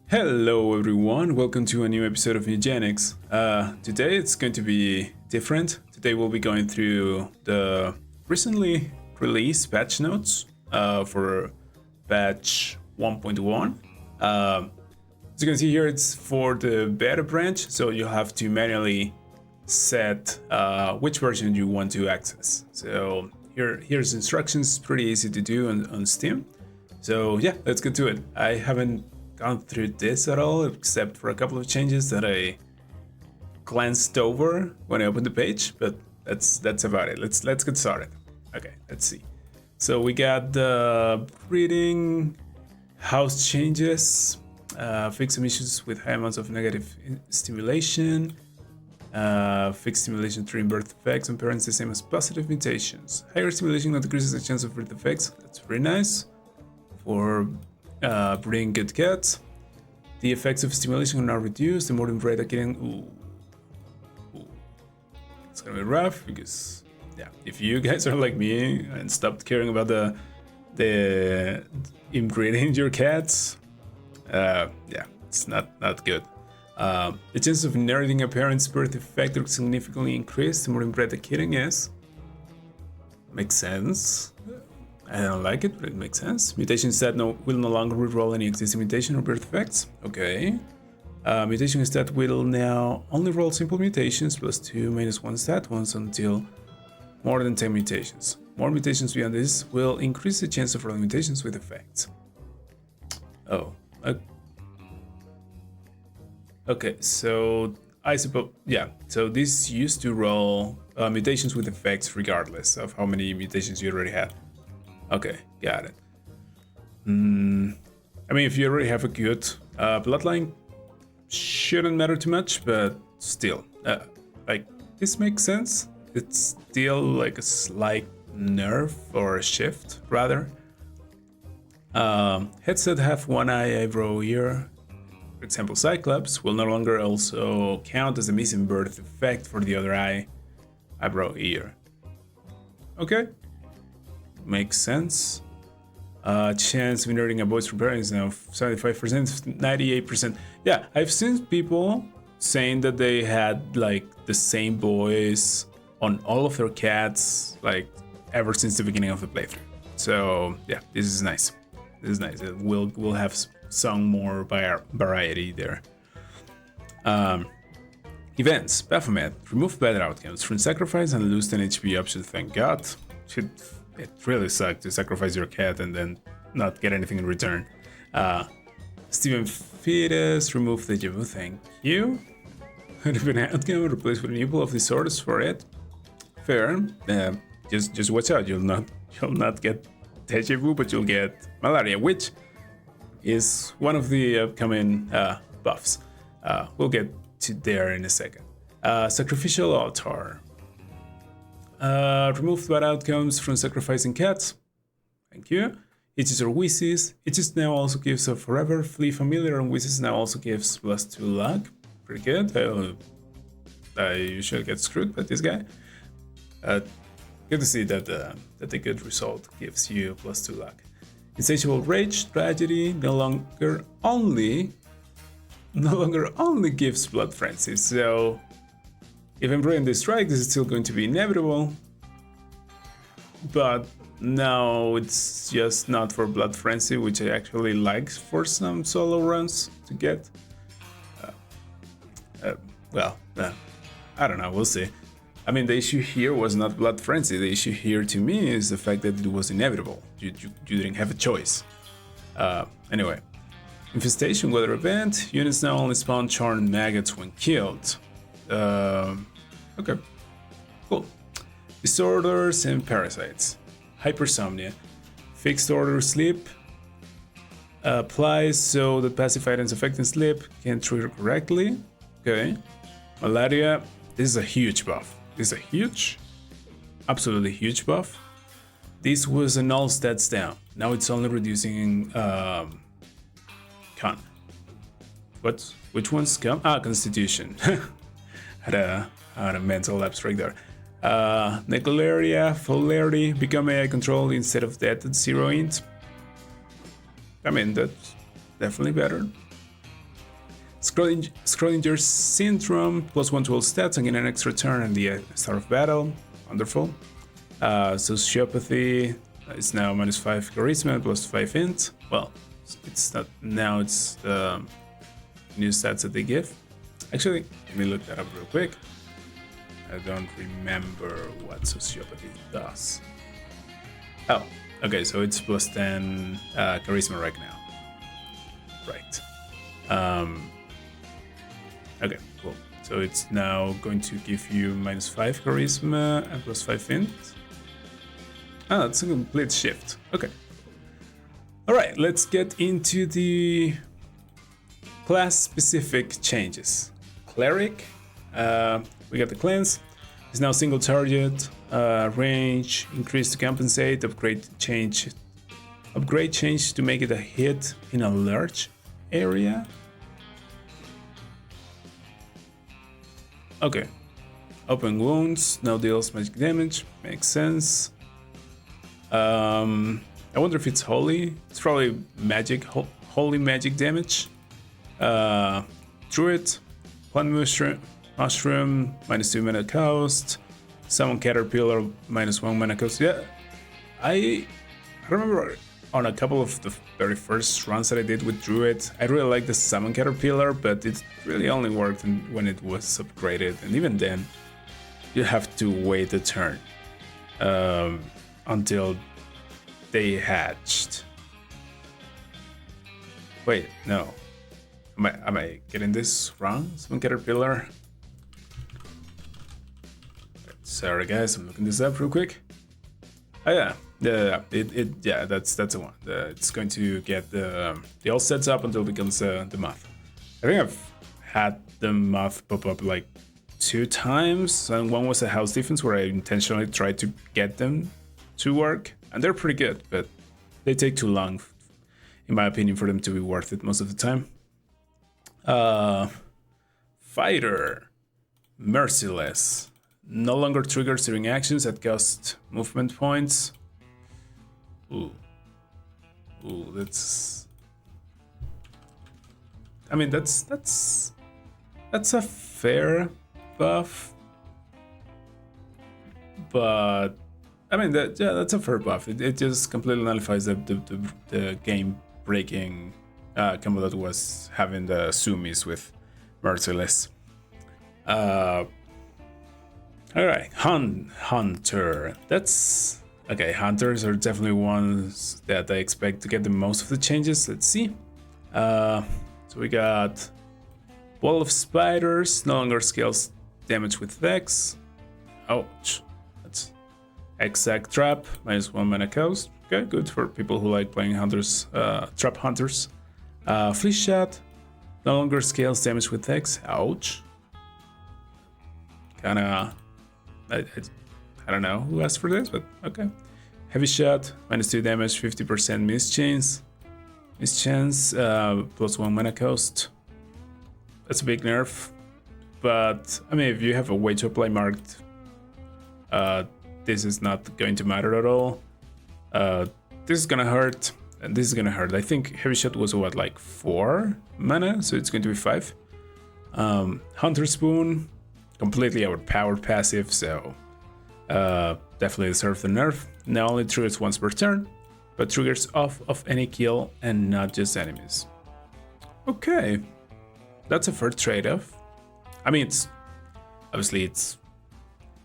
Hello everyone, welcome to a new episode of Mewgenics. Today it's going to be different. Today we'll be going through the recently released patch notes for patch 1.1. As you can see here, it's for the beta branch, so you'll have to manually set which version you want to access. So here's instructions, pretty easy to do on Steam. So yeah, let's get to it. I haven't gone through this at all, except for a couple of changes that I glanced over when I opened the page, but that's about it. Let's get started. Okay, let's see. So we got the breeding house changes, fix some issues with high amounts of negative stimulation, fix stimulation triggering birth effects and parents the same as positive mutations. Higher stimulation that decreases the chance of birth effects. That's very nice for breeding good cats. The effects of stimulation are now reduced. The more inbred getting. It's gonna be rough because, yeah, if you guys are like me and stopped caring about the inbreeding your cats, yeah, it's not good. The chances of inheriting a parent's birth effect are significantly increased the more inbred the kitten is. Makes sense. I don't like it, but it makes sense. Mutation stat will no longer reroll any existing mutation or birth effects. Okay. Mutation stat will now only roll simple mutations +2 -1 stat once until more than 10 mutations. More mutations beyond this will increase the chance of rolling mutations with effects. Oh. Okay, so I suppose, yeah. So this used to roll mutations with effects regardless of how many mutations you already had. Okay, got it. I mean, if you already have a good bloodline, shouldn't matter too much, but still, like, this makes sense. It's still like a slight nerf or a shift, rather. Heads that have one eye, eyebrow, ear, for example, Cyclops, will no longer also count as a missing birth effect for the other eye, eyebrow, ear. Okay. Makes sense. Chance of inheriting a boy's from parents now 75%, 98%. Yeah, I've seen people saying that they had like the same boys on all of their cats, like ever since the beginning of the playthrough. So yeah, this is nice. This is nice. We'll have some more variety there. Events. Baphomet. Remove bad outcomes from sacrifice and lose 10 HP option. Thank God. It really sucked to sacrifice your cat and then not get anything in return. Steven Fetus, remove the Jabu, thank you. Different outcome, replace with an evil of disorders for it. Fair. Just watch out. You'll not get deja vu, but you'll get malaria, which is one of the upcoming buffs. We'll get to there in a second. Sacrificial altar. Remove bad outcomes from sacrificing cats. Thank you. Itches or Wheezes. Itches now also gives a forever. Flee familiar, and Wheezes now also gives +2 luck. Pretty good. I usually get screwed by this guy. Good to see that the good result gives you +2 luck. Insatiable Rage, Tragedy, no longer only gives Blood Frenzy. So if I'm bringing this strike, this is still going to be inevitable, but now it's just not for Blood Frenzy, which I actually like for some solo runs to get. I don't know, we'll see. I mean, the issue here was not Blood Frenzy. The issue here to me is the fact that it was inevitable. You didn't have a choice. Anyway, Infestation, Weather Event. Units now only spawn charred maggots when killed. Okay, cool. Disorders and parasites. Hypersomnia. Fixed order sleep. Applies so that passive items affecting sleep can trigger correctly. Okay. Malaria. This is a huge buff. This is a huge, absolutely huge buff. This was an all stats down. Now it's only reducing con. What? Which ones come? Constitution. had a mental lapse right there. Necularia, Polarity, become AI control instead of that at 0 int. I mean, that's definitely better. Scrollinger Syndrome, +1 to all stats and gain an extra turn at the start of battle. Wonderful. Sociopathy is now -5 charisma, +5 int. Well, it's not now, it's the new stats that they give. Actually, let me look that up real quick. I don't remember what sociopathy does. Oh, okay, so it's +10 charisma right now. Right. Okay, cool. So it's now going to give you -5 charisma and +5 int. Ah, that's a complete shift. Okay. All right, let's get into the class-specific changes. Cleric, we got the cleanse. It's now single target, range increased to compensate, upgrade change to make it a hit in a large area. Okay. Open wounds, now deals magic damage, makes sense. I wonder if it's holy. It's probably magic, holy magic damage. Druid, plant mushroom, -2 mana cost. Summon caterpillar, -1 mana cost. Yeah, I remember on a couple of the very first runs that I did with Druid, I really liked the summon caterpillar, but it really only worked when it was upgraded, and even then, you have to wait a turn until they hatched. Wait, no. Am I getting this wrong? Summon caterpillar. Sorry guys, I'm looking this up real quick. Oh yeah, yeah, that's the one. It's going to get the all sets up until it becomes the moth. I think I've had the moth pop up like 2 times, and one was a house defense where I intentionally tried to get them to work, and they're pretty good, but they take too long, in my opinion, for them to be worth it most of the time. Fighter, merciless. No longer triggers during actions that cost movement points. Ooh, that's. I mean, that's a fair buff, but I mean that's a fair buff. It just completely nullifies the game-breaking combo that was having the Sumis with merciless. All right, Hunter. That's okay. Hunters are definitely ones that I expect to get the most of the changes. Let's see. So we got Wall of Spiders. No longer scales damage with Vex. Ouch. That's Exact Trap. -1 mana cost. Okay, good for people who like playing hunters, trap hunters. Fleece Shot. No longer scales damage with Vex. Ouch. Kinda. I don't know who asked for this, but okay. Heavy Shot, -2 damage, 50% mischance. Mischance, +1 mana cost. That's a big nerf. But, I mean, if you have a way to apply marked, this is not going to matter at all. This is gonna hurt, and this is gonna hurt. I think Heavy Shot was what, like 4 mana, so it's going to be 5. Hunter Spoon, completely overpowered passive, so definitely deserves the nerf. Not only triggers once per turn, but triggers off of any kill and not just enemies. Okay, that's a fair trade-off. I mean,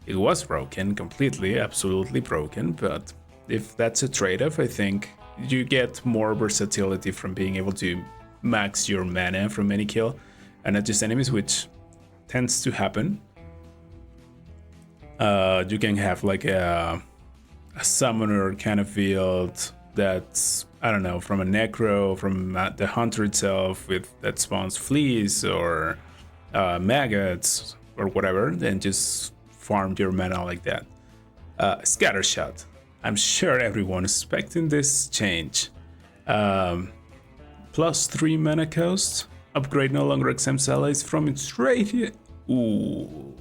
it was broken completely, absolutely broken, but if that's a trade-off, I think you get more versatility from being able to max your mana from any kill and not just enemies, which tends to happen. You can have like a summoner kind of field that's, I don't know, from a necro, from the hunter itself that spawns fleas or maggots or whatever, then just farm your mana like that. Scatter Shot. I'm sure everyone is expecting this change. +3 mana cost. Upgrade no longer exempts allies from its radius. Ooh.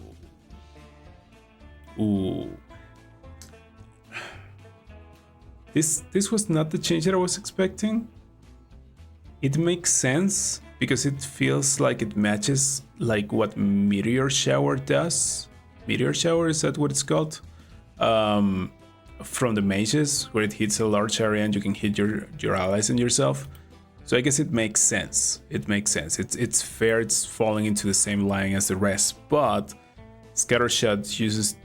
This was not the change that I was expecting. It makes sense because it feels like it matches like what Meteor Shower does. Meteor Shower, is that what it's called? From the mages, where it hits a large area and you can hit your allies and yourself. So I guess it makes sense. It makes sense. It's fair. It's falling into the same line as the rest. But Scattershot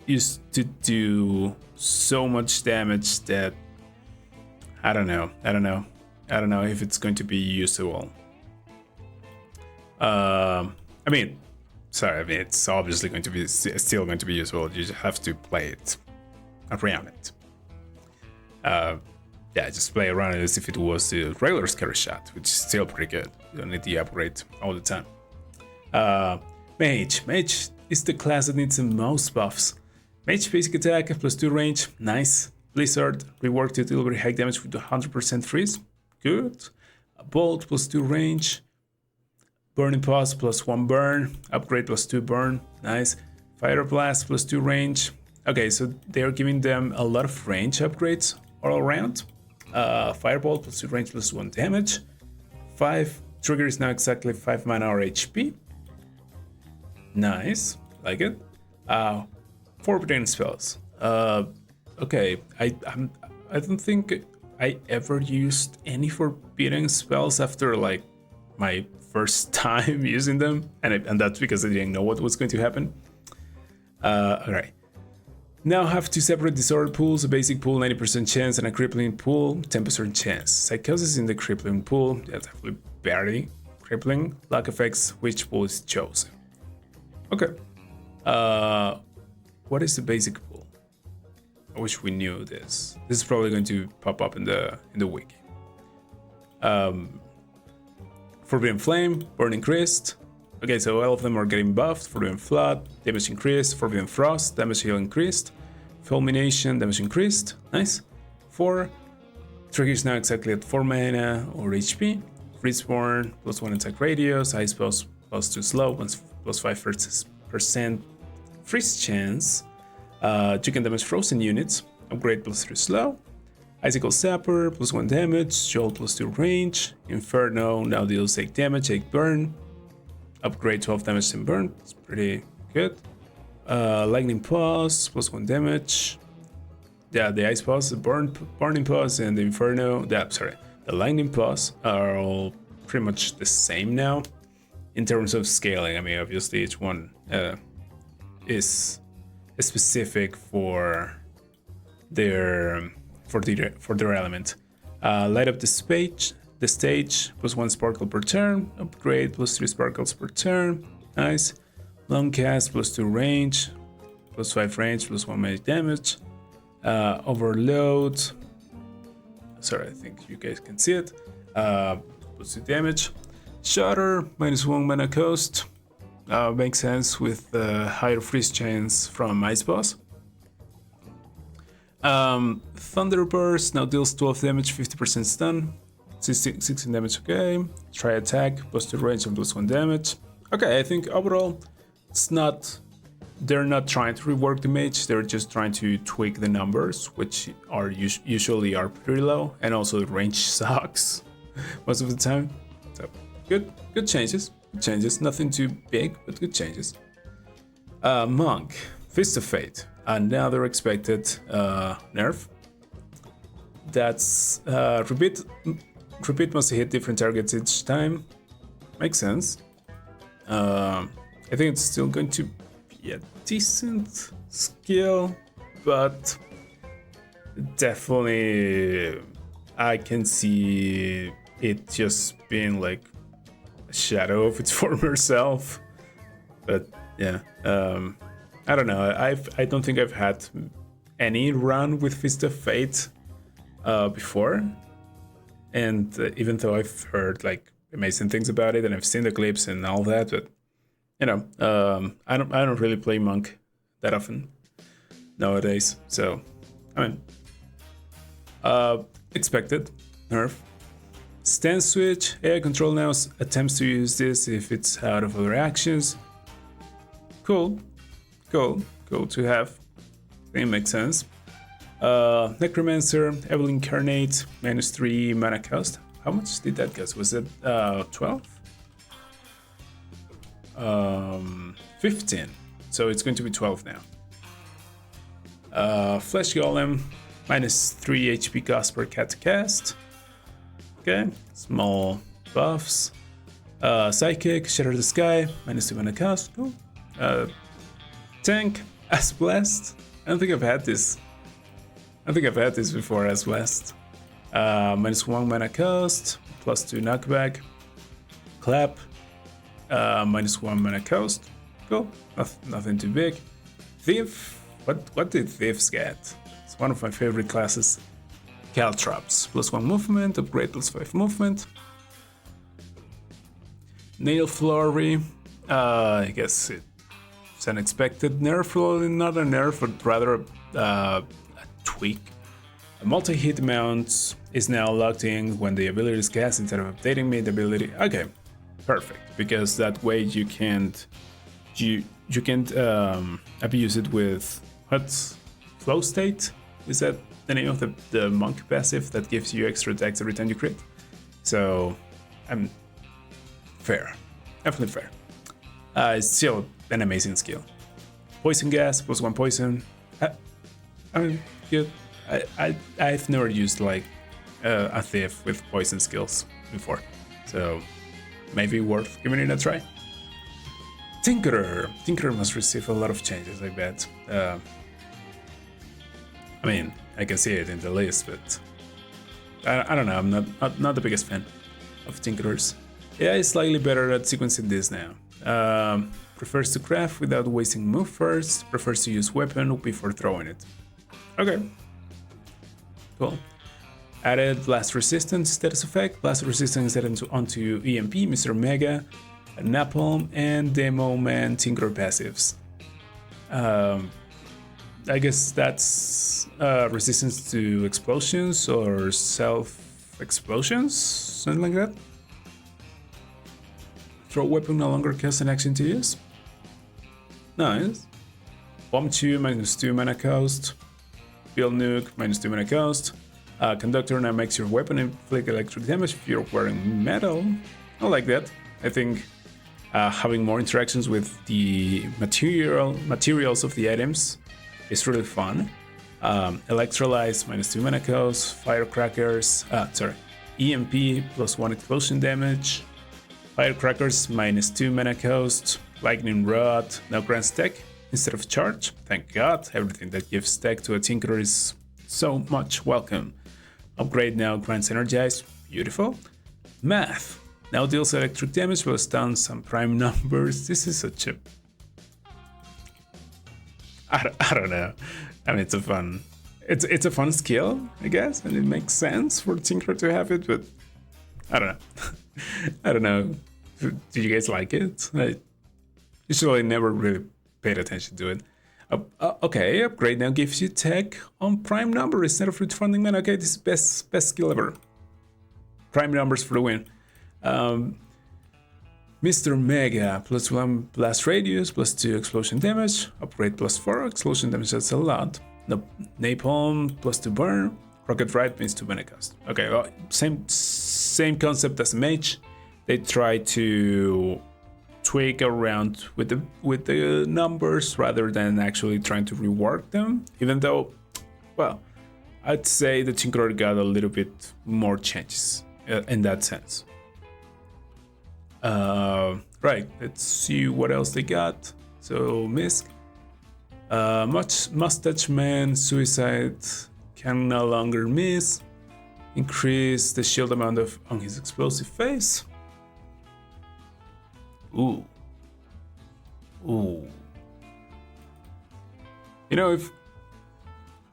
used to do so much damage that I don't know if it's going to be usable. It's obviously going to be still going to be usable. You just have to play it around it. Just play around it as if it was the regular Scattershot, which is still pretty good. You don't need the upgrade all the time. Mage is the class that needs the most buffs. Mage basic attack +2 range, nice. Blizzard reworked to deal very high damage with 100% freeze, good. Bolt +2 range. Burning Paws +1 burn, upgrade +2 burn, nice. Fire Blast +2 range. Okay, so they're giving them a lot of range upgrades all around. Fireball +2 range +1 damage. 5 trigger is now exactly 5 mana or HP. Nice, like it. Forbidden spells. Okay, I don't think I ever used any forbidden spells after like my first time using them, and that's because I didn't know what was going to happen. Alright. Now have two separate disorder pools, a basic pool 90% chance and a crippling pool 10% chance. Psychosis in the crippling pool, that's definitely barely crippling. Luck effects, which pool is chosen. Okay. What is the basic pool? I wish we knew this. This is probably going to pop up in the wiki. Forbidden Flame, Burning Crest. Okay, so all of them are getting buffed. Forbidden Flood, damage increased. Forbidden Frost, damage heal increased. Fulmination, damage increased. Nice. 4. Triggers now exactly at 4 mana or HP. Freezeborn, +1 attack radius. Ice Pulse, +2 slow, +5% freeze chance. You can damage frozen units. Upgrade +3 slow. Icicle Sapper, +1 damage, Jolt +2 range, Inferno now deals 8 damage, 8 burn, upgrade 12 damage and burn, it's pretty good. Lightning Paws, +1 damage, the Ice Paws, the Burning Paws and the Inferno, the Lightning Paws are all pretty much the same now in terms of scaling. I mean, obviously each one is specific for their element. Light up the stage, +1 sparkle per turn, upgrade +3 sparkles per turn, nice. Long cast, +2 range, +5 range, +1 magic damage. Overload, sorry, I think you guys can see it, +2 damage. Shatter, -1 mana cost, makes sense with the higher freeze chance from Ice Boss. Thunderburst now deals 12 damage, 50% stun, 16 damage, okay. Try attack, +2 range and +1 damage. Okay, I think overall, they're not trying to rework the mage, they're just trying to tweak the numbers, which are usually are pretty low, and also the range sucks most of the time. So, good changes, nothing too big, but good changes. Monk, Fist of Fate. Another expected nerf. That's repeat must hit different targets each time. Makes sense. I think it's still going to be a decent skill, but definitely I can see it just being like a shadow of its former self. But yeah. I don't know. I don't think I've had any run with Fist of Fate before, and even though I've heard like amazing things about it and I've seen the clips and all that, but you know, I don't really play Monk that often nowadays. So I mean, expected nerf. Stance switch. AI control now attempts to use this if it's out of other actions. Cool to have. I think it makes sense. Necromancer, Evil Incarnate, -3 mana cost. How much did that cost? Was it 12? 15. So it's going to be 12 now. Flesh Golem, minus 3 HP cost per cat to cast. Okay, small buffs. Psychic, Shatter the Sky, minus 2 mana cost. Cool. Tank, as blessed. I don't think I've had this. I think I've had this before as blessed. Minus 1 mana cost, plus 2 knockback. Clap, minus 1 mana cost. Cool. Nothing too big. Thief. What did Thieves get? It's one of my favorite classes. Caltrops, plus 1 movement, upgrade plus 5 movement. Nail Flurry, I guess it's an expected nerf, not a nerf, but rather a tweak. A multi-hit mount is now locked in when the ability is cast instead of updating the ability. Okay, perfect, because that way you can't abuse it with what's flow state? Is that the name of the monk passive that gives you extra attacks every time you crit? So I'm fair, definitely fair. It's still an amazing skill. Poison gas, plus 1 poison. I mean, good. I've never used like a thief with poison skills before, so maybe worth giving it a try. Tinkerer must receive a lot of changes, I bet. I mean, I can see it in the list, but I don't know. I'm not the biggest fan of Tinkerers. Yeah, it's slightly better at sequencing this now. Prefers to craft without wasting move first. Prefers to use weapon before throwing it. Okay. Cool. Added blast resistance status effect. Blast resistance added onto EMP, Mr. Mega, Napalm, and Demo Man Tinker passives. I guess that's resistance to explosions or self-explosions, something like that. Throw weapon no longer casts an action to use. Nice. Bomb 2, minus 2 mana cost. Build Nuke, minus 2 mana cost. Conductor now makes your weapon inflict electric damage if you're wearing metal. I like that. I think having more interactions with the materials of the items is really fun. Electrolyze, minus 2 mana cost. Firecrackers, EMP, plus 1 explosion damage. Firecrackers, minus 2 mana cost. Lightning Rod, now grants tech instead of charge. Thank God, everything that gives tech to a Tinkerer is so much welcome. Upgrade now grants energize, beautiful. Math, now deals electric damage while stuns on prime numbers. This is such a... I don't know. I mean, it's a fun skill, I guess, and it makes sense for Tinkerer to have it, but I don't know. I don't know. Do you guys like it? I usually never really paid attention to it. Okay, upgrade now gives you tech on prime number instead of refunding mana. Okay, this is best skill ever. Prime numbers for the win. Mr. Mega, plus 1 blast radius, plus 2 explosion damage. Upgrade plus 4 explosion damage, that's a lot. No, Napalm, plus 2 burn. Rocket Ride means 2 mana cost. Okay, well, same concept as Mage. They try to tweak around with the numbers rather than actually trying to rework them. Even though, well, I'd say the Tinkerer got a little bit more changes in that sense. Right, let's see what else they got. So Misk, Mustache Man, Suicide can no longer miss. Increase the shield amount on his explosive face. Ooh. You know, if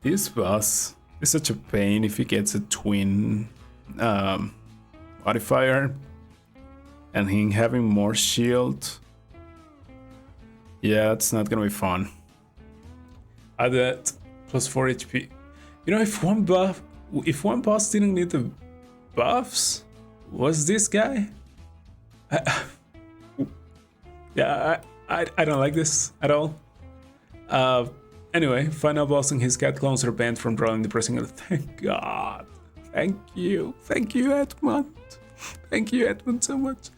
this boss is such a pain if he gets a twin modifier and him having more shield, yeah, it's not gonna be fun. Add that plus 4 HP. You know, if one boss didn't need the buffs, was this guy? Yeah, I don't like this at all. Anyway, final boss and his cat clones are banned from drawing the pressing. Thank God. Thank you, Edmund. Thank you, Edmund, so much.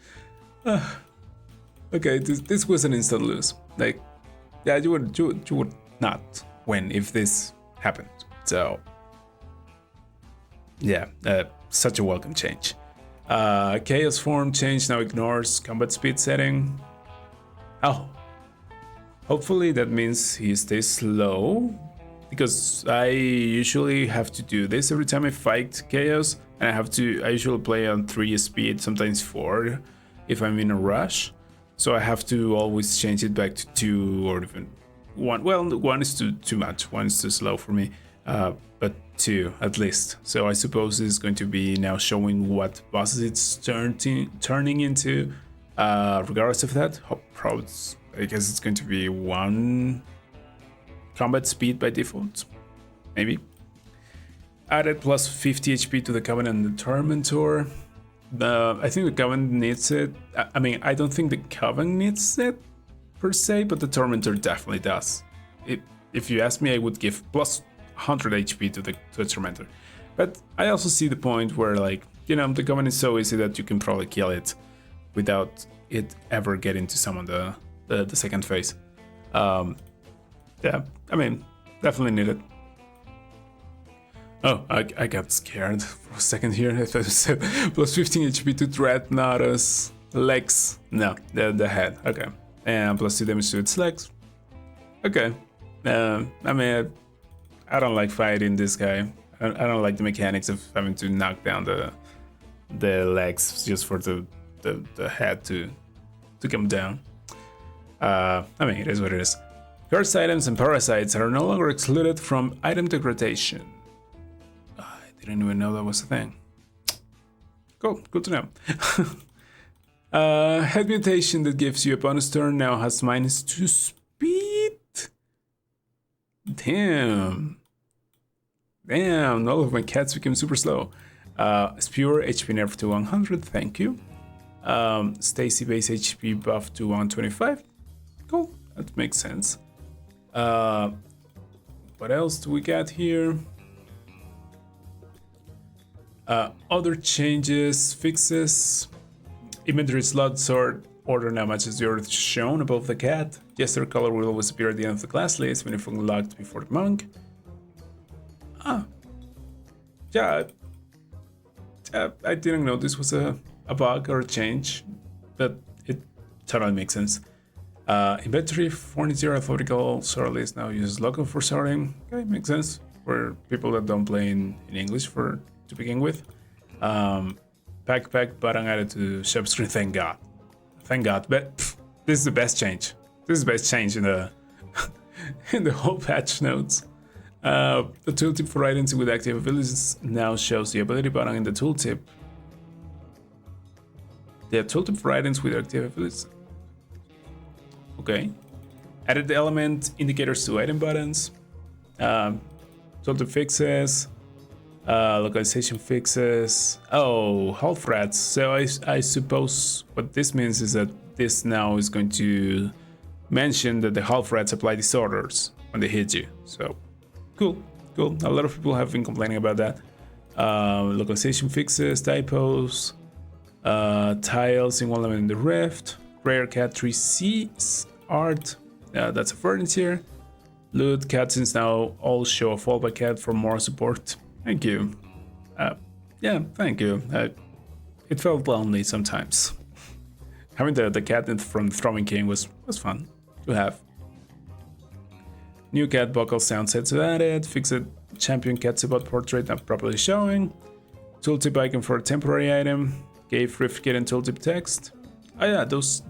Okay, this was an instant lose. Like, yeah, you would not win if this happened. So, yeah, such a welcome change. Chaos form change now ignores combat speed setting. Oh, hopefully that means he stays slow, because I usually have to do this every time I fight Chaos, and I usually play on 3 speed, sometimes 4 if I'm in a rush. So I have to always change it back to 2 or even 1. Well, 1 is too much, 1 is too slow for me, but 2 at least. So I suppose it's going to be now showing what bosses it's turning into. Regardless of that, I guess it's going to be 1 combat speed by default, maybe. Added plus 50 HP to the Covenant and the Tormentor. I think the Covenant needs it. I mean, I don't think the Covenant needs it per se, but the Tormentor definitely does. If you ask me, I would give plus 100 HP to the Tormentor. But I also see the point where, like, you know, the Covenant is so easy that you can probably kill it without it ever getting to summon the second phase. Yeah, I mean, definitely need it. Oh, I got scared for a second here. I thought you said plus 15 HP to Dreadnoughtus legs. No, the head. Okay. And plus 2 damage to its legs. Okay. I mean, I don't like fighting this guy. I don't like the mechanics of having to knock down the legs just for the head to come down. I mean, it is what it is. Cursed items and parasites are no longer excluded from item degradation. I didn't even know that was a thing. Cool, good to know. Head mutation that gives you a bonus turn now has -2 speed. Damn, all of my cats became super slow. Spewer HP nerf to 100, thank you. Stacy base HP buff to 125. Cool, that makes sense. What else do we got here? Other changes, fixes. Inventory slot sort order now matches the order shown above the cat. Gesture color will always appear at the end of the class list when if unlocked before the monk. Yeah, I didn't know this was a bug or a change, but it totally makes sense. Inventory 40 alphabetical sort list now uses local for sorting. Okay, makes sense for people that don't play in English to begin with. Backpack button added to shop screen. Thank God. But this is the best change. This is the best change in the in the whole patch notes. The tooltip for items with active abilities now shows the ability button in the tooltip. The tooltip for items with active abilities. Okay. Added the element indicators to item buttons. Tooltip fixes. Localization fixes. Oh, health rats. So I suppose what this means is that this now is going to mention that the health rats apply disorders when they hit you. So cool. A lot of people have been complaining about that. Localization fixes, typos, tiles in one element in the rift, rare cat 3C art. That's a furniture. Loot cutscenes now all show a fallback cat for more support. Thank you. Yeah, thank you. It felt lonely sometimes. Having the cat from Throwing King was fun to have. New cat vocal sound sets added. Fixed champion cat support portrait not properly showing. Tooltip icon for a temporary item. Gave Rift Kit and tooltip text. Oh yeah, those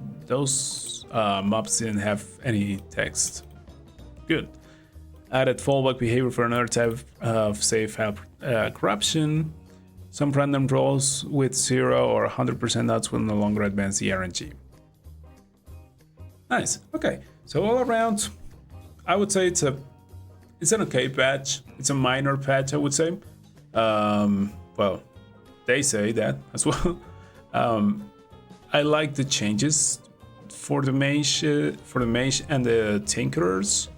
mobs didn't have any text. Good. Added fallback behavior for another type of safe corruption. Some random rolls with 0 or 100% odds will no longer advance the RNG. Nice. Okay. So all around, I would say it's an okay patch. It's a minor patch, I would say. Well, they say that as well. I like the changes for the mage and the tinkerers.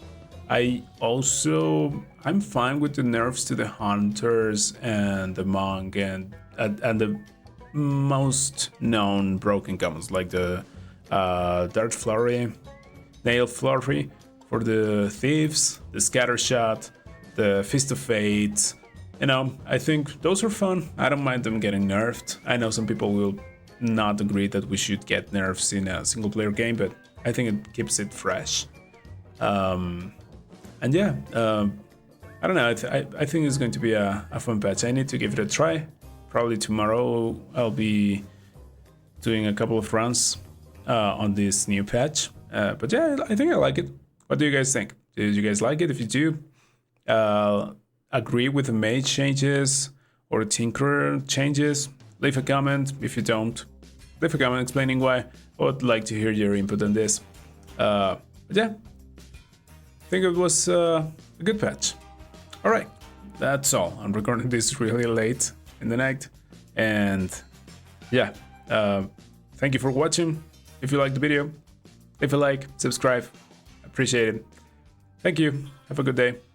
I'm fine with the nerfs to the hunters and the monk and the most known broken commons like the dart flurry, nail flurry for the thieves, the scatter shot, the fist of fate. You know, I think those are fun. I don't mind them getting nerfed. I know some people will not agree that we should get nerfs in a single player game, but I think it keeps it fresh. And yeah, I don't know. I think it's going to be a fun patch. I need to give it a try. Probably tomorrow I'll be doing a couple of runs on this new patch. But yeah, I think I like it. What do you guys think? Did you guys like it? If you do, agree with the mage changes or tinker changes, leave a comment. If you don't, leave a comment explaining why. I would like to hear your input on this. But yeah, I think it was a good patch. All right, that's all. I'm recording this really late in the night, and yeah, thank you for watching. If you liked the video, leave a like, subscribe. Appreciate it. Thank you. Have a good day.